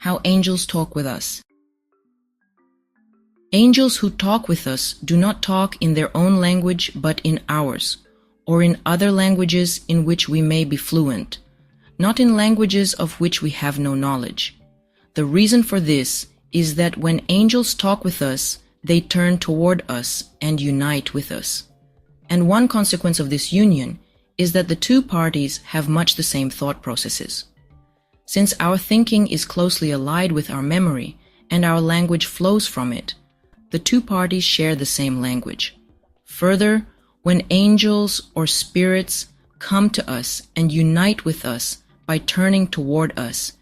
How angels talk with us. Angels who talk with us do not talk in their own language but in ours, or in other languages in which we may be fluent, not in languages of which we have no knowledge. The reason for this is that when angels talk with us, they turn toward us and unite with us. And one consequence of this union is that the two parties have much the same thought processes. Since our thinking is closely allied with our memory and our language flows from it, the two parties share the same language. Further, when angels or spirits come to us and unite with us by turning toward us,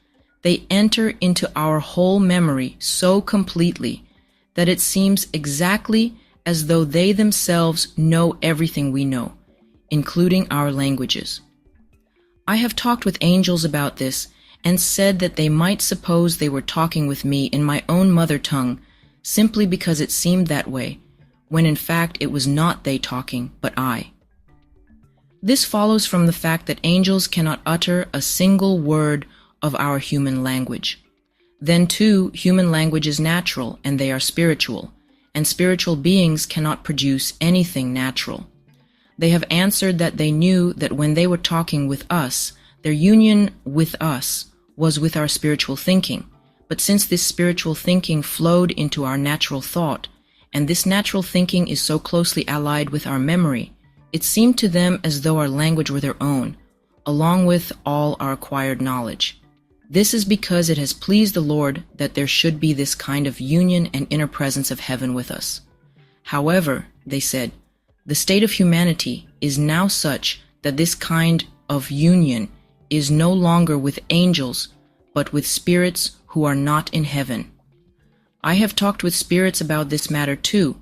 they enter into our whole memory so completely that it seems exactly as though they themselves know everything we know, including our languages. I have talked with angels about this and said that they might suppose they were talking with me in my own mother tongue simply because it seemed that way, when in fact it was not they talking, but I. This follows from the fact that angels cannot utter a single word of our human language. Then too, human language is natural and they are spiritual, and spiritual beings cannot produce anything natural. They have answered that they knew that when they were talking with us, their union with us was with our spiritual thinking. But since this spiritual thinking flowed into our natural thought, and this natural thinking is so closely allied with our memory, it seemed to them as though our language were their own, along with all our acquired knowledge. This is because it has pleased the Lord that there should be this kind of union and inner presence of heaven with us. However, they said, the state of humanity is now such that this kind of union is no longer with angels, but with spirits who are not in heaven. I have talked with spirits about this matter too,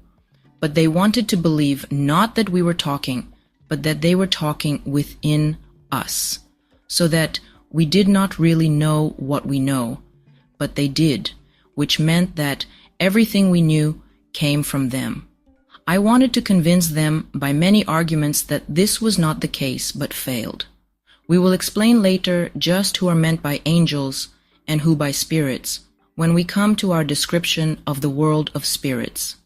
but they wanted to believe not that we were talking, but that they were talking within us, so that we did not really know what we know, but they did, which meant that everything we knew came from them. I wanted to convince them by many arguments that this was not the case, but failed. We will explain later just who are meant by angels and who by spirits when we come to our description of the world of spirits.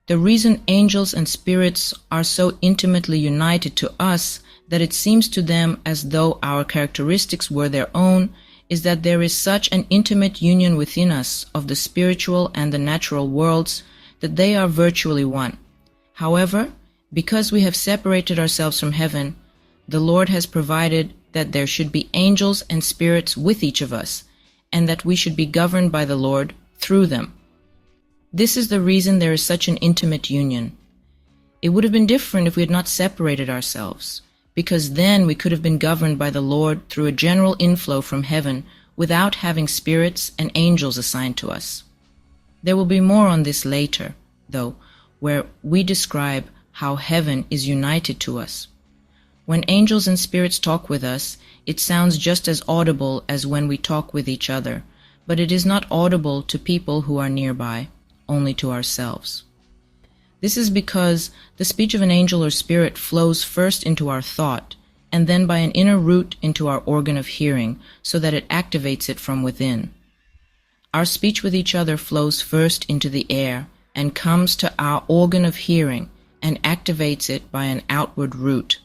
The reason angels and spirits are so intimately united to us that it seems to them as though our characteristics were their own is that there is such an intimate union within us of the spiritual and the natural worlds that they are virtually one. However, because we have separated ourselves from heaven, the Lord has provided that there should be angels and spirits with each of us, and that we should be governed by the Lord through them. This is the reason there is such an intimate union. It would have been different if we had not separated ourselves, because then we could have been governed by the Lord through a general inflow from heaven without having spirits and angels assigned to us. There will be more on this later, though, where we describe how heaven is united to us. When angels and spirits talk with us, it sounds just as audible as when we talk with each other, but it is not audible to people who are nearby, only to ourselves. This is because the speech of an angel or spirit flows first into our thought, and then by an inner route into our organ of hearing, so that it activates it from within. Our speech with each other flows first into the air, and comes to our organ of hearing, and activates it by an outward route.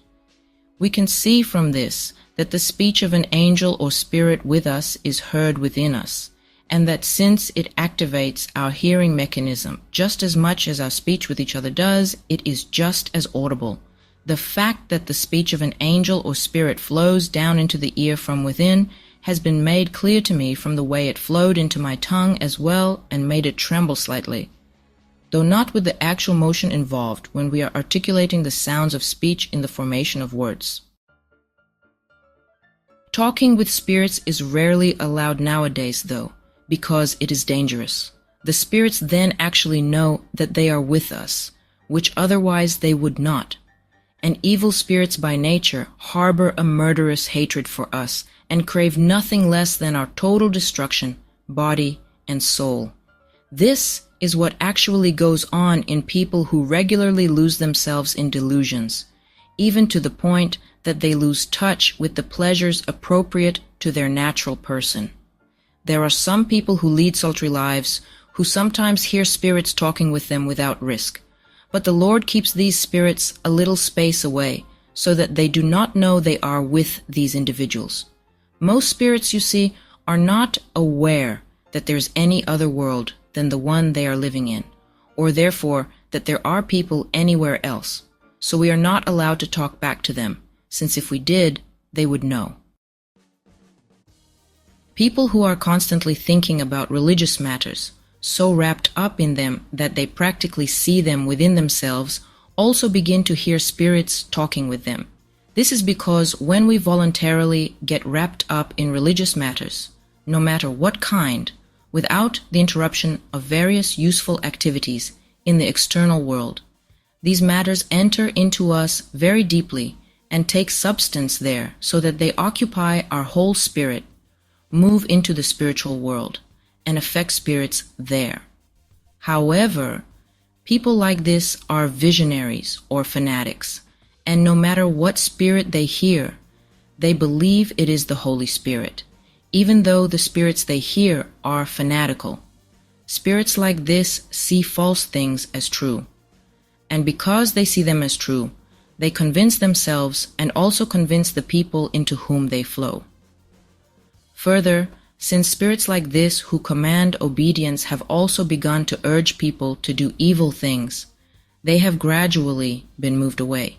We can see from this that the speech of an angel or spirit with us is heard within us, and that since it activates our hearing mechanism just as much as our speech with each other does, it is just as audible. The fact that the speech of an angel or spirit flows down into the ear from within has been made clear to me from the way it flowed into my tongue as well and made it tremble slightly, though not with the actual motion involved when we are articulating the sounds of speech in the formation of words. Talking with spirits is rarely allowed nowadays, though, because it is dangerous. The spirits then actually know that they are with us, which otherwise they would not. And evil spirits by nature harbor a murderous hatred for us and crave nothing less than our total destruction, body and soul. This is what actually goes on in people who regularly lose themselves in delusions. even to the point that they lose touch with the pleasures appropriate to their natural person. There are some people who lead sultry lives who sometimes hear spirits talking with them without risk, but the Lord keeps these spirits a little space away so that they do not know they are with these individuals. Most spirits, you see, are not aware that there's any other world than the one they are living in, or therefore that there are people anywhere else. So we are not allowed to talk back to them, since if we did, they would know. People who are constantly thinking about religious matters, so wrapped up in them that they practically see them within themselves, also begin to hear spirits talking with them. This is because when we voluntarily get wrapped up in religious matters, no matter what kind, without the interruption of various useful activities in the external world, these matters enter into us very deeply and take substance there so that they occupy our whole spirit, move into the spiritual world, and affect spirits there. However, people like this are visionaries or fanatics, and no matter what spirit they hear, they believe it is the Holy Spirit, even though the spirits they hear are fanatical. Spirits like this see false things as true, and because they see them as true, they convince themselves and also convince the people into whom they flow. Further, since spirits like this who command obedience have also begun to urge people to do evil things, they have gradually been moved away.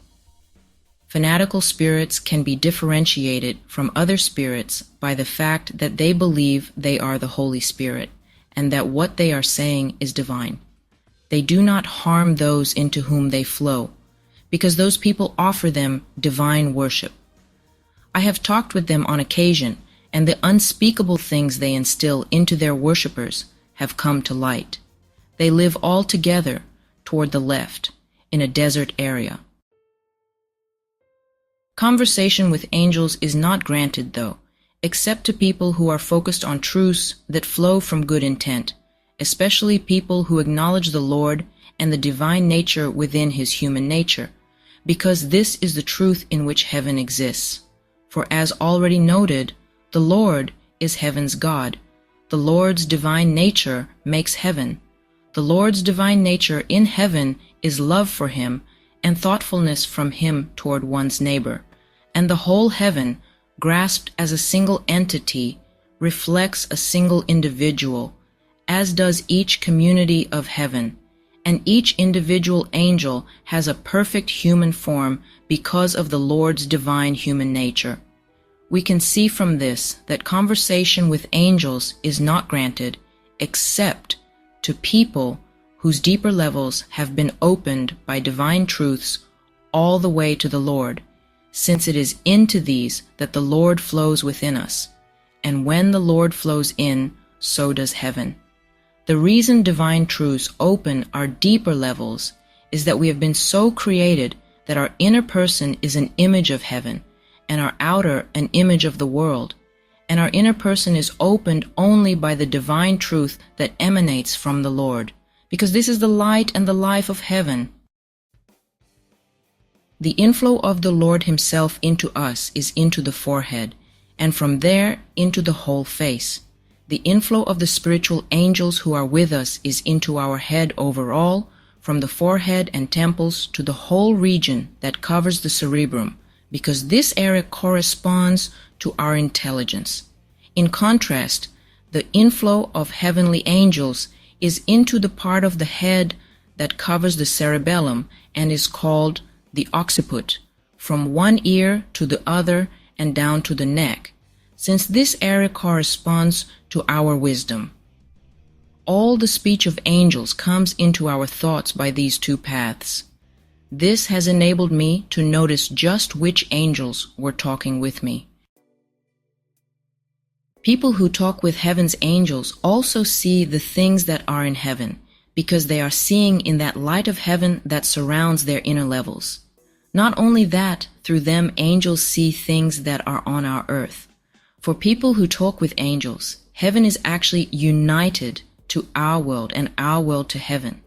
Fanatical spirits can be differentiated from other spirits by the fact that they believe they are the Holy Spirit and that what they are saying is divine. They do not harm those into whom they flow, because those people offer them divine worship. I have talked with them on occasion, and the unspeakable things they instill into their worshippers have come to light. They live all together toward the left, in a desert area. Conversation with angels is not granted, though, except to people who are focused on truths that flow from good intent, especially people who acknowledge the Lord and the divine nature within his human nature, because this is the truth in which heaven exists. For as already noted, the Lord is heaven's God. The Lord's divine nature makes heaven. The Lord's divine nature in heaven is love for him and thoughtfulness from him toward one's neighbor. And the whole heaven, grasped as a single entity, reflects a single individual, as does each community of heaven. And each individual angel has a perfect human form because of the Lord's divine human nature. We can see from this that conversation with angels is not granted except to people whose deeper levels have been opened by divine truths all the way to the Lord, since it is into these that the Lord flows within us. And when the Lord flows in, so does heaven. The reason divine truths open our deeper levels is that we have been so created that our inner person is an image of heaven, and our outer an image of the world, and our inner person is opened only by the divine truth that emanates from the Lord, because this is the light and the life of heaven. The inflow of the Lord himself into us is into the forehead, and from there into the whole face. The inflow of the spiritual angels who are with us is into our head overall, from the forehead and temples to the whole region that covers the cerebrum, because this area corresponds to our intelligence. In contrast, the inflow of heavenly angels is into the part of the head that covers the cerebellum and is called the occiput, from one ear to the other and down to the neck, since this area corresponds to our wisdom. All the speech of angels comes into our thoughts by these two paths. This has enabled me to notice just which angels were talking with me. People who talk with heaven's angels also see the things that are in heaven, because they are seeing in that light of heaven that surrounds their inner levels. Not only that, through them angels see things that are on our earth. For people who talk with angels, heaven is actually united to our world and our world to heaven.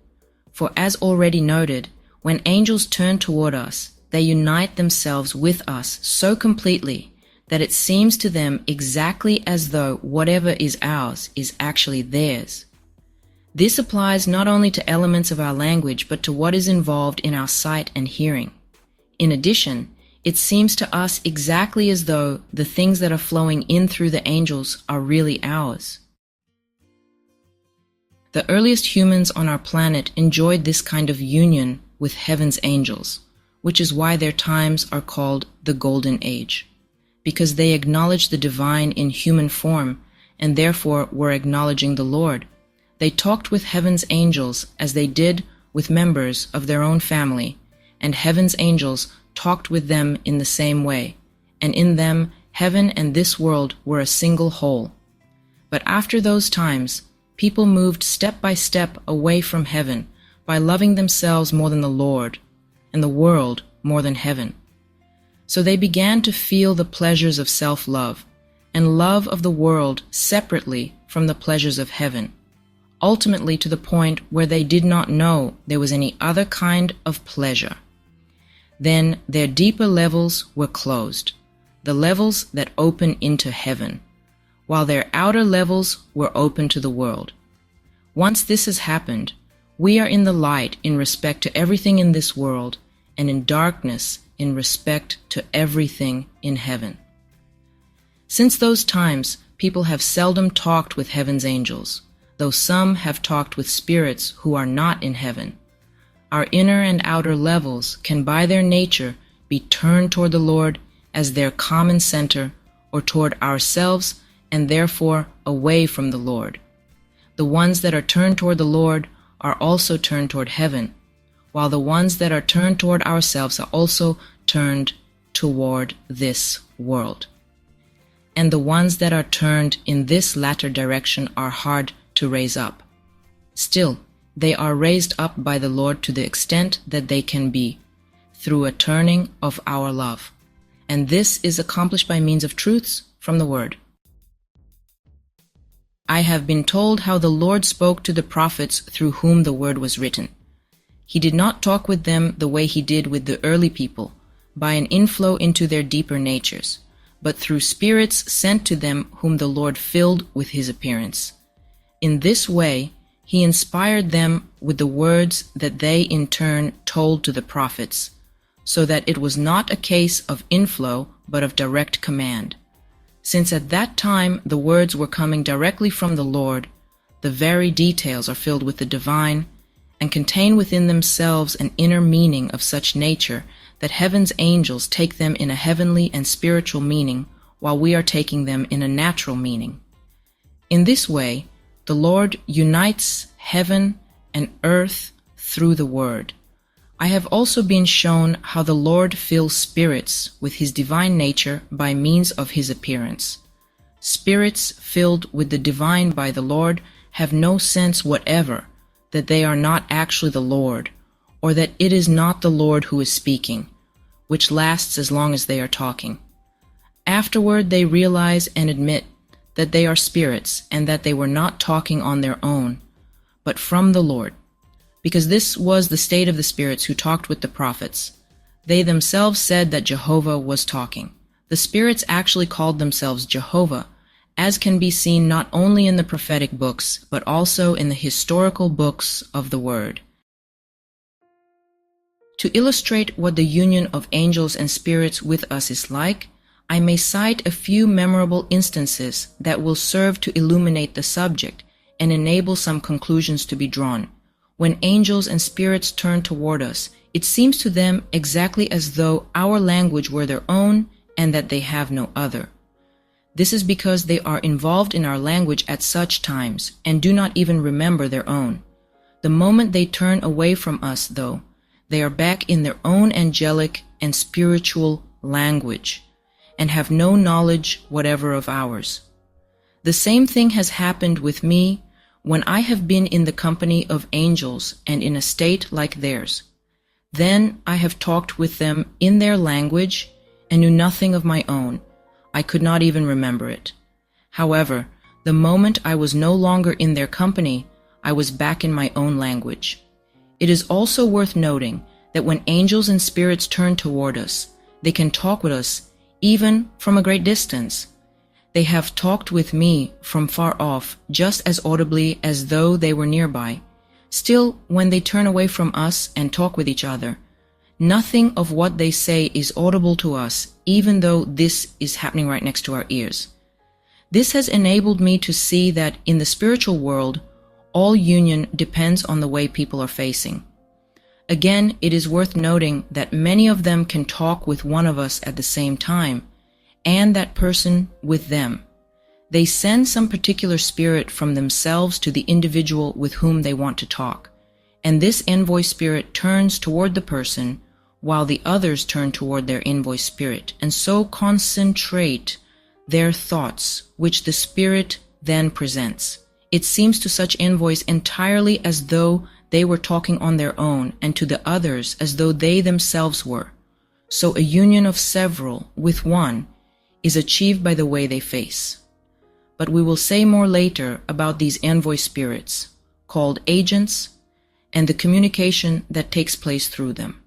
For as already noted, when angels turn toward us, They unite themselves with us so completely that it seems to them exactly as though whatever is ours is actually theirs. This applies not only to elements of our language, but to what is involved in our sight and hearing. In addition, it seems to us exactly as though the things that are flowing in through the angels are really ours. The earliest humans on our planet enjoyed this kind of union with heaven's angels, which is why their times are called the Golden Age, because they acknowledged the divine in human form and therefore were acknowledging the Lord. They talked with heaven's angels as they did with members of their own family, and heaven's angels talked with them in the same way, and in them heaven and this world were a single whole. But after those times, people moved step by step away from heaven by loving themselves more than the Lord, and the world more than heaven. So they began to feel the pleasures of self-love, and love of the world separately from the pleasures of heaven, ultimately to the point where they did not know there was any other kind of pleasure. Then their deeper levels were closed, the levels that open into heaven, while their outer levels were open to the world. Once this has happened, we are in the light in respect to everything in this world, and in darkness in respect to everything in heaven. Since those times, people have seldom talked with heaven's angels, though some have talked with spirits who are not in heaven. Our inner and outer levels can by their nature be turned toward the Lord as their common center, or toward ourselves and therefore away from the Lord. The ones that are turned toward the Lord are also turned toward heaven, while the ones that are turned toward ourselves are also turned toward this world. And the ones that are turned in this latter direction are hard to raise up. Still, they are raised up by the Lord to the extent that they can be, through a turning of our love. And this is accomplished by means of truths from the Word. I have been told how the Lord spoke to the prophets through whom the Word was written. He did not talk with them the way he did with the early people, by an inflow into their deeper natures, but through spirits sent to them whom the Lord filled with his appearance. In this way, he inspired them with the words that they in turn told to the prophets, so that it was not a case of inflow but of direct command. Since at that time the words were coming directly from the Lord, the very details are filled with the divine and contain within themselves an inner meaning of such nature that heaven's angels take them in a heavenly and spiritual meaning, while we are taking them in a natural meaning. In this way, the Lord unites heaven and earth through the Word. I have also been shown how the Lord fills spirits with his divine nature by means of his appearance. Spirits filled with the divine by the Lord have no sense whatever that they are not actually the Lord, or that it is not the Lord who is speaking, which lasts as long as they are talking. Afterward they realize and admit that they are spirits and that they were not talking on their own, but from the Lord, because this was the state of the spirits who talked with the prophets. They themselves said that Jehovah was talking. The spirits actually called themselves Jehovah, as can be seen not only in the prophetic books, but also in the historical books of the Word. To illustrate what the union of angels and spirits with us is like, I may cite a few memorable instances that will serve to illuminate the subject and enable some conclusions to be drawn. When angels and spirits turn toward us, it seems to them exactly as though our language were their own and that they have no other. This is because they are involved in our language at such times and do not even remember their own. The moment they turn away from us, though, they are back in their own angelic and spiritual language and have no knowledge whatever of ours. The same thing has happened with me when I have been in the company of angels and in a state like theirs. Then I have talked with them in their language and knew nothing of my own. I could not even remember it. However, the moment I was no longer in their company, I was back in my own language. It is also worth noting that when angels and spirits turn toward us, they can talk with us even from a great distance. They have talked with me from far off just as audibly as though they were nearby. Still, when they turn away from us and talk with each other, nothing of what they say is audible to us, even though this is happening right next to our ears. This has enabled me to see that in the spiritual world, all union depends on the way people are facing. Again, it is worth noting that many of them can talk with one of us at the same time, and that person with them. They send some particular spirit from themselves to the individual with whom they want to talk, and this envoy spirit turns toward the person, while the others turn toward their envoy spirit, and so concentrate their thoughts, which the spirit then presents. It seems to such envoys entirely as though they were talking on their own, and to the others as though they themselves were. So a union of several with one is achieved by the way they face. But we will say more later about these envoy spirits, called agents, and the communication that takes place through them.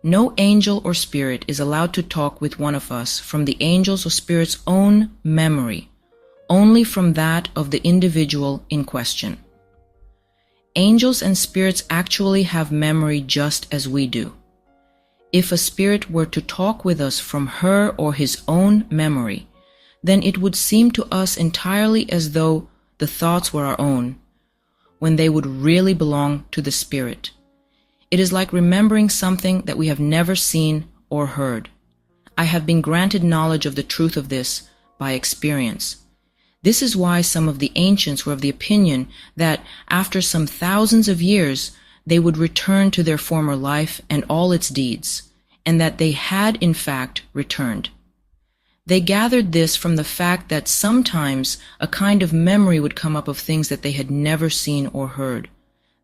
No angel or spirit is allowed to talk with one of us from the angel's or spirit's own memory, only from that of the individual in question. Angels and spirits actually have memory just as we do. If a spirit were to talk with us from her or his own memory, then it would seem to us entirely as though the thoughts were our own, when they would really belong to the spirit. It is like remembering something that we have never seen or heard. I have been granted knowledge of the truth of this by experience. This is why some of the ancients were of the opinion that after some thousands of years they would return to their former life and all its deeds, and that they had in fact returned. They gathered this from the fact that sometimes a kind of memory would come up of things that they had never seen or heard.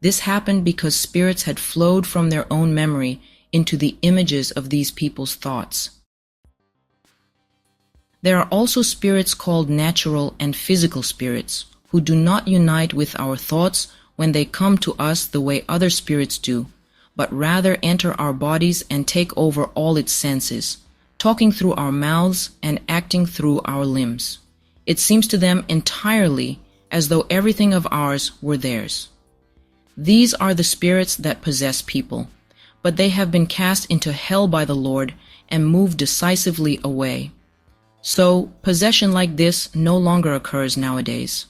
This happened because spirits had flowed from their own memory into the images of these people's thoughts. There are also spirits called natural and physical spirits, who do not unite with our thoughts when they come to us the way other spirits do, but rather enter our bodies and take over all its senses, talking through our mouths and acting through our limbs. It seems to them entirely as though everything of ours were theirs. These are the spirits that possess people, but they have been cast into hell by the Lord and moved decisively away. So, possession like this no longer occurs nowadays.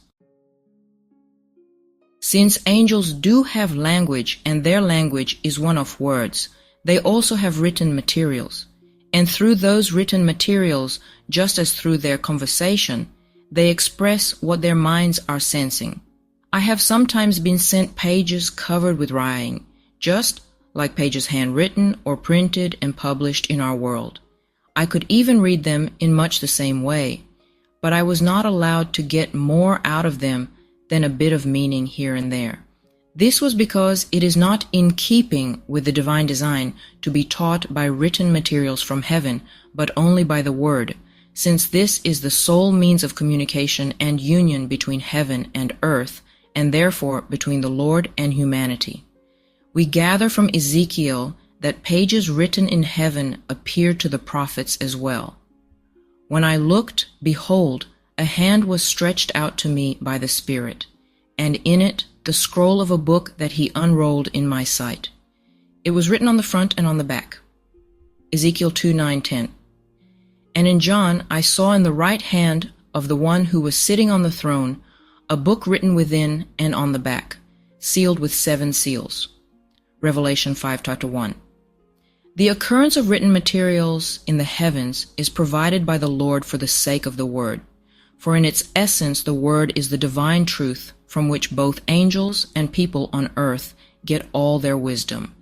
Since angels do have language, and their language is one of words, they also have written materials. And through those written materials, just as through their conversation, they express what their minds are sensing. I have sometimes been sent pages covered with writing, just like pages handwritten or printed and published in our world. I could even read them in much the same way, but I was not allowed to get more out of them than a bit of meaning here and there. This was because it is not in keeping with the divine design to be taught by written materials from heaven, but only by the word, since this is the sole means of communication and union between heaven and earth, and therefore between the Lord and humanity. We gather from Ezekiel that pages written in heaven appear to the prophets as well. When I looked, behold, a hand was stretched out to me by the Spirit, and in it the scroll of a book that he unrolled in my sight. It was written on the front and on the back. Ezekiel 2:9-10. And in John I saw in the right hand of the one who was sitting on the throne a book written within and on the back, sealed with 7 seals. Revelation 5:1. The occurrence of written materials in the heavens is provided by the Lord for the sake of the Word, for in its essence the Word is the divine truth from which both angels and people on earth get all their wisdom.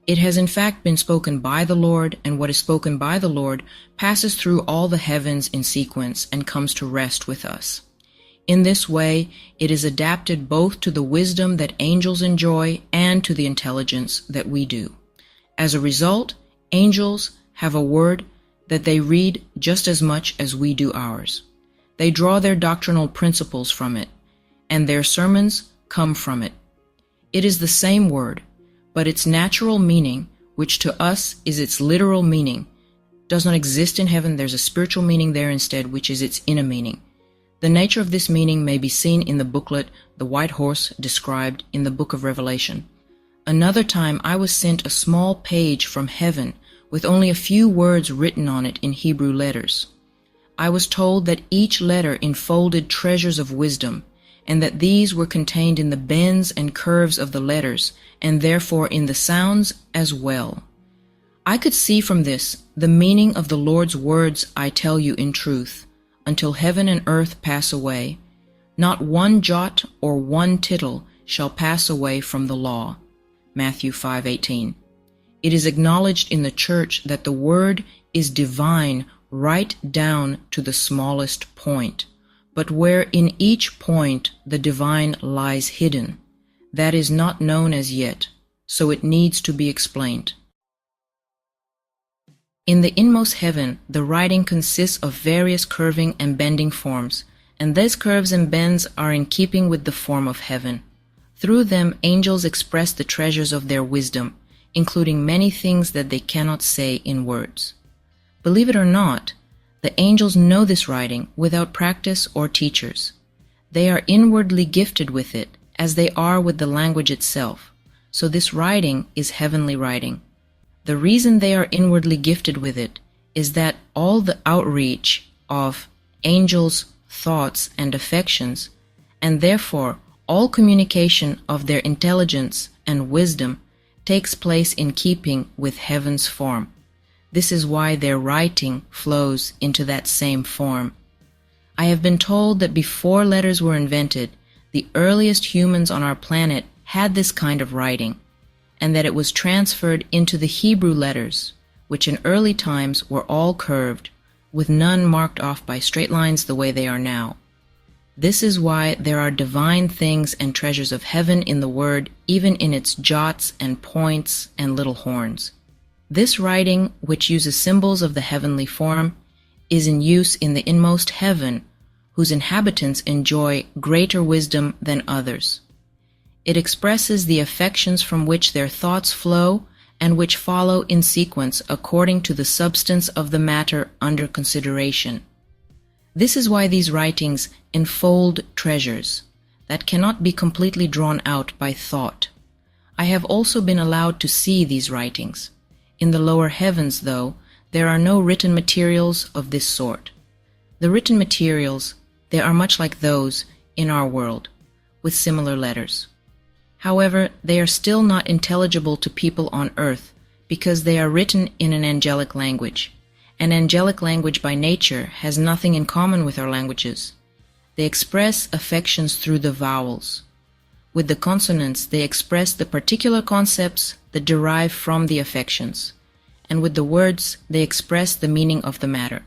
It has in fact been spoken by the Lord, and what is spoken by the Lord passes through all the heavens in sequence and comes to rest with us. In this way, it is adapted both to the wisdom that angels enjoy and to the intelligence that we do. As a result, angels have a word that they read just as much as we do ours. They draw their doctrinal principles from it, and their sermons come from it. It is the same word, but its natural meaning, which to us is its literal meaning, does not exist in heaven. There's a spiritual meaning there instead, which is its inner meaning. The nature of this meaning may be seen in the booklet The White Horse described in the book of Revelation. Another time I was sent a small page from heaven with only a few words written on it in Hebrew letters. I was told that each letter enfolded treasures of wisdom, and that these were contained in the bends and curves of the letters, and therefore in the sounds as well. I could see from this the meaning of the Lord's words, I tell you in truth, until heaven and earth pass away, not one jot or one tittle shall pass away from the law. Matthew 5:18. It is acknowledged in the church that the word is divine right down to the smallest point, but where in each point the divine lies hidden, that is not known as yet, so it needs to be explained. In the inmost heaven, the writing consists of various curving and bending forms, and these curves and bends are in keeping with the form of heaven. Through them, angels express the treasures of their wisdom, including many things that they cannot say in words. Believe it or not, the angels know this writing without practice or teachers. They are inwardly gifted with it, as they are with the language itself, so this writing is heavenly writing. The reason they are inwardly gifted with it is that all the outreach of angels' thoughts and affections, and therefore all communication of their intelligence and wisdom, takes place in keeping with heaven's form. This is why their writing flows into that same form. I have been told that before letters were invented, the earliest humans on our planet had this kind of writing, and that it was transferred into the Hebrew letters, which in early times were all curved, with none marked off by straight lines the way they are now. This is why there are divine things and treasures of heaven in the word, even in its jots and points and little horns. This writing, which uses symbols of the heavenly form, is in use in the inmost heaven, whose inhabitants enjoy greater wisdom than others. It expresses the affections from which their thoughts flow and which follow in sequence according to the substance of the matter under consideration. This is why these writings enfold treasures that cannot be completely drawn out by thought. I have also been allowed to see these writings. In the lower heavens, though, there are no written materials of this sort. The written materials, they are much like those in our world, with similar letters. However, they are still not intelligible to people on earth because they are written in an angelic language. An angelic language by nature has nothing in common with our languages. They express affections through the vowels. With the consonants, they express the particular concepts that derive from the affections, and with the words, they express the meaning of the matter.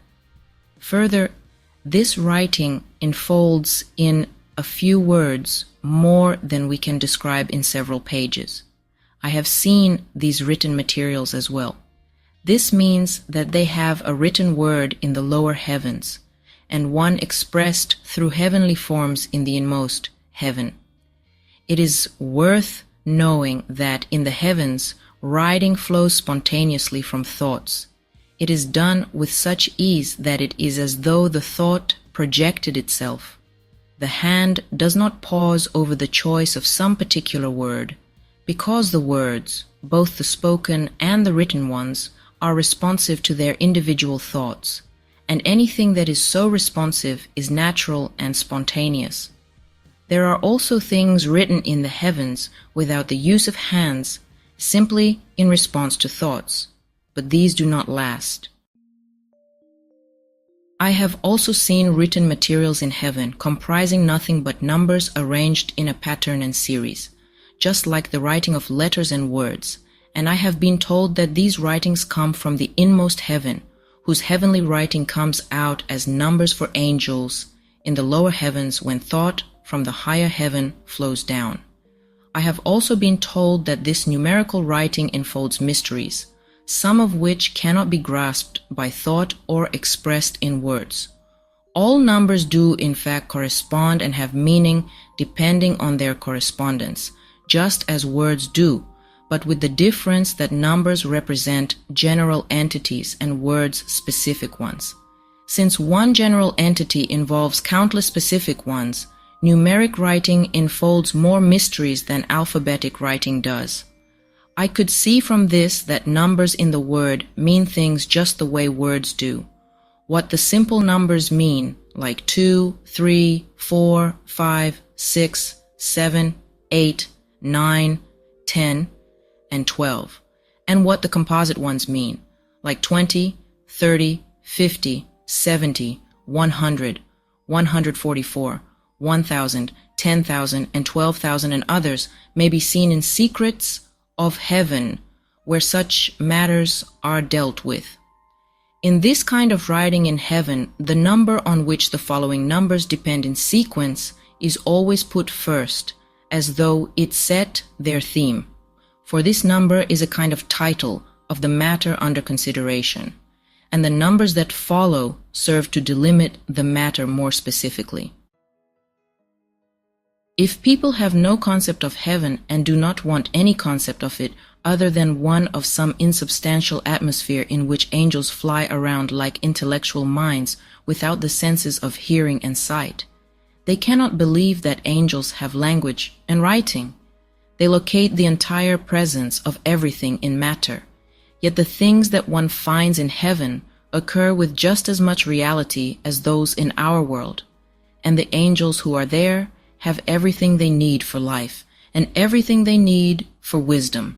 Further, this writing enfolds in a few words more than we can describe in several pages. I have seen these written materials as well. This means that they have a written word in the lower heavens, and one expressed through heavenly forms in the inmost heaven. It is worth knowing that in the heavens, writing flows spontaneously from thoughts. It is done with such ease that it is as though the thought projected itself. The hand does not pause over the choice of some particular word, because the words, both the spoken and the written ones, are responsive to their individual thoughts, and anything that is so responsive is natural and spontaneous. There are also things written in the heavens without the use of hands, simply in response to thoughts, but these do not last. I have also seen written materials in heaven comprising nothing but numbers arranged in a pattern and series, just like the writing of letters and words, and I have been told that these writings come from the inmost heaven, whose heavenly writing comes out as numbers for angels in the lower heavens when thought from the higher heaven flows down. I have also been told that this numerical writing enfolds mysteries, some of which cannot be grasped by thought or expressed in words. All numbers do in fact correspond and have meaning depending on their correspondence, just as words do, but with the difference that numbers represent general entities and words specific ones. Since one general entity involves countless specific ones, numeric writing enfolds more mysteries than alphabetic writing does. I could see from this that numbers in the word mean things just the way words do. What the simple numbers mean, like 2, 3, 4, 5, 6, 7, 8, 9, 10, and 12, and what the composite ones mean, like 20, 30, 50, 70, 100, 144, 1,000, 10,000, and 12,000 and others may be seen in secrets of heaven, where such matters are dealt with. In this kind of writing in heaven, the number on which the following numbers depend in sequence is always put first, as though it set their theme, for this number is a kind of title of the matter under consideration, and the numbers that follow serve to delimit the matter more specifically. If people have no concept of heaven and do not want any concept of it other than one of some insubstantial atmosphere in which angels fly around like intellectual minds without the senses of hearing and sight, they cannot believe that angels have language and writing. They locate the entire presence of everything in matter, yet the things that one finds in heaven occur with just as much reality as those in our world, and the angels who are there have everything they need for life and everything they need for wisdom.